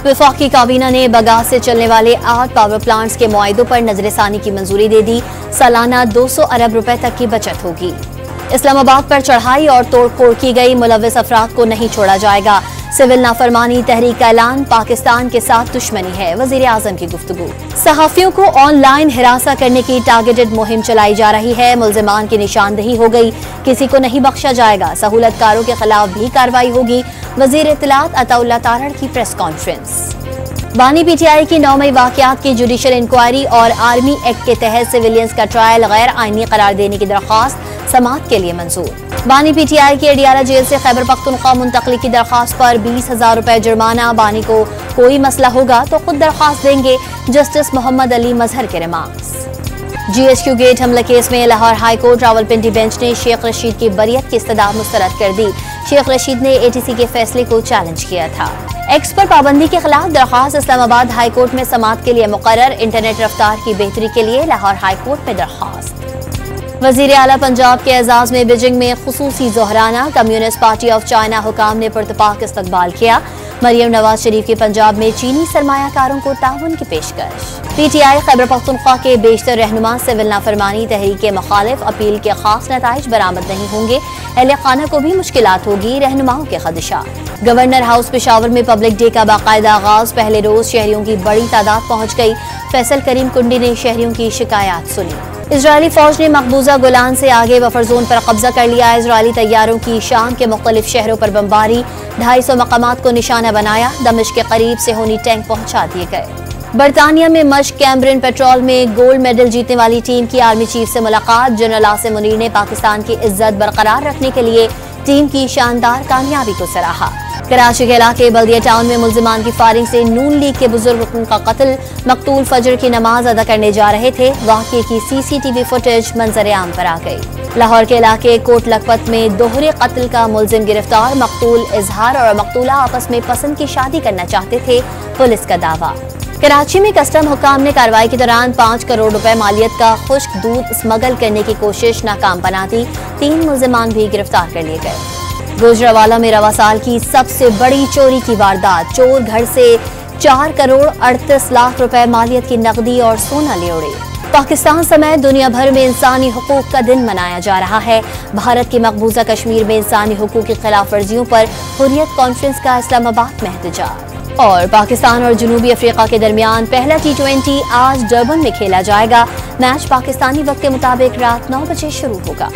वफाकी काबीना ने बगास से चलने वाले 8 पावर प्लांट्स के मुआहिदों पर नजरसानी की मंजूरी दे दी। सालाना 200 अरब रुपए तक की बचत होगी। इस्लामाबाद पर चढ़ाई और तोड़फोड़ की गई, मुलव्विस अफराद को नहीं छोड़ा जाएगा। सिविल नाफरमानी तहरीक का ऐलान, पाकिस्तान के साथ दुश्मनी है, वजीर आजम की गुफ्तगू। सहाफियों को ऑनलाइन हिरासा करने की टारगेटेड मुहिम चलाई जा रही है। मुल्जिमान की निशानदही हो गई, किसी को नहीं बख्शा जाएगा। सहूलतकारों के खिलाफ भी कार्रवाई होगी। वजीर इत्तलात अताउल्लाह तारड़ की प्रेस कॉन्फ्रेंस। बानी पीटीआई की 9 मई वाकयात की जुडिशल इंक्वायरी और आर्मी एक्ट के तहत सिविलियंस का ट्रायल गैर आईनी करार देने की दरख्वास्त समाअत के लिए मंजूर। बानी पीटीआई की अडियाला जेल से खैबर पख्तूनख्वा मुंतकली की दरख्वास्त पर 20,000 रुपए जुर्माना। बानी को कोई मसला होगा तो खुद दरख्वास्त देंगे, जस्टिस मोहम्मद अली मजहर के रिमार्क्स। GSQ गेट हमला केस में Lahore high court Rawalpindi bench ने शेख रशीद की बरियत की इस्तदा मुस्तरद कर दी। शेख रशीद ने ATC के फैसले को चैलेंज किया था। एक्स पर पाबंदी के खिलाफ दरख्वास्त इस्लामाबाद हाई कोर्ट में समाअत के लिए मुकर्रर। इंटरनेट रफ्तार की बेहतरी के लिए लाहौर हाई कोर्ट में दरख्वास्त। वजीर आला पंजाब के एजाज में बीजिंग में खुसूसी जोहराना। कम्युनिस्ट पार्टी ऑफ चाइना हुकाम ने पुरतपाक इस्तकबाल किया। मरियम नवाज शरीफ की पंजाब में चीनी सरमायाकारों को ताउन की पेशकश। PTI खैबर पख्तूनख्वा के बेशतर रहनुमा सिविल नाफरमानी तहरीक के मुखालिफ अपील के खास नताइज बरामद नहीं होंगे। अहले खाना को भी मुश्किलात होगी, रहनुमाओं के खदशा। गवर्नर हाउस पेशावर में पब्लिक डे का बाकायदा आगाज। पहले रोज शहरियों की बड़ी तादाद पहुंच गई। फैसल करीम कुंडी ने शहरियों की शिकायत सुनी। इजरायली फौज ने मकबूजा गोलान से आगे बफर जोन पर कब्जा कर लिया। इजरायली तैयारों की शाम के मुख्तलिफ शहरों पर बमबारी। 250 मकामात को निशाना बनाया। दमिश्क के करीब से होनी टैंक पहुंचा दिए गए। बरतानिया में मश्क कैम्ब्रिन पेट्रोल में गोल्ड मेडल जीतने वाली टीम की आर्मी चीफ से मुलाकात। जनरल आसिम मुनीर ने पाकिस्तान की इज्जत बरकरार रखने के लिए टीम की शानदार कामयाबी को सराहा। कराची के इलाके बल्दिया टाउन में मुल्जिमान की फायरिंग से नून लीग के बुजुर्ग का कत्ल। मकतूल फजर की नमाज अदा करने जा रहे थे। वाक़ये की CCTV फुटेज मंजर आम पर आ गई। लाहौर के इलाके कोट लखपत में दोहरे कत्ल का मुल्जिम गिरफ्तार। मकतूल इजहार और मकतूला आपस में पसंद की शादी करना चाहते थे, पुलिस का दावा। कराची में कस्टम हुकाम ने कार्रवाई के दौरान 5 करोड़ रुपए मालियत का खुश्क दूध स्मगल करने की कोशिश नाकाम बना दी। 3 मुल्जिमान भी गिरफ्तार कर लिए गए। गुजरावाला में रवा साल की सबसे बड़ी चोरी की वारदात। चोर घर से 4 करोड़ 38 लाख रुपए मालियत की नकदी और सोना ले उड़े। पाकिस्तान समेत दुनिया भर में इंसानी हुकूक का दिन मनाया जा रहा है। भारत की मकबूजा कश्मीर में इंसानी हुकूक की खिलाफ वर्जियों पर हुर्रियत कॉन्फ्रेंस का इस्लामाबाद में एहतजाज। और पाकिस्तान और जनूबी अफ्रीका के दरमियान पहला T20 आज डरबन में खेला जाएगा। मैच पाकिस्तानी वक्त के मुताबिक रात 9 बजे शुरू होगा।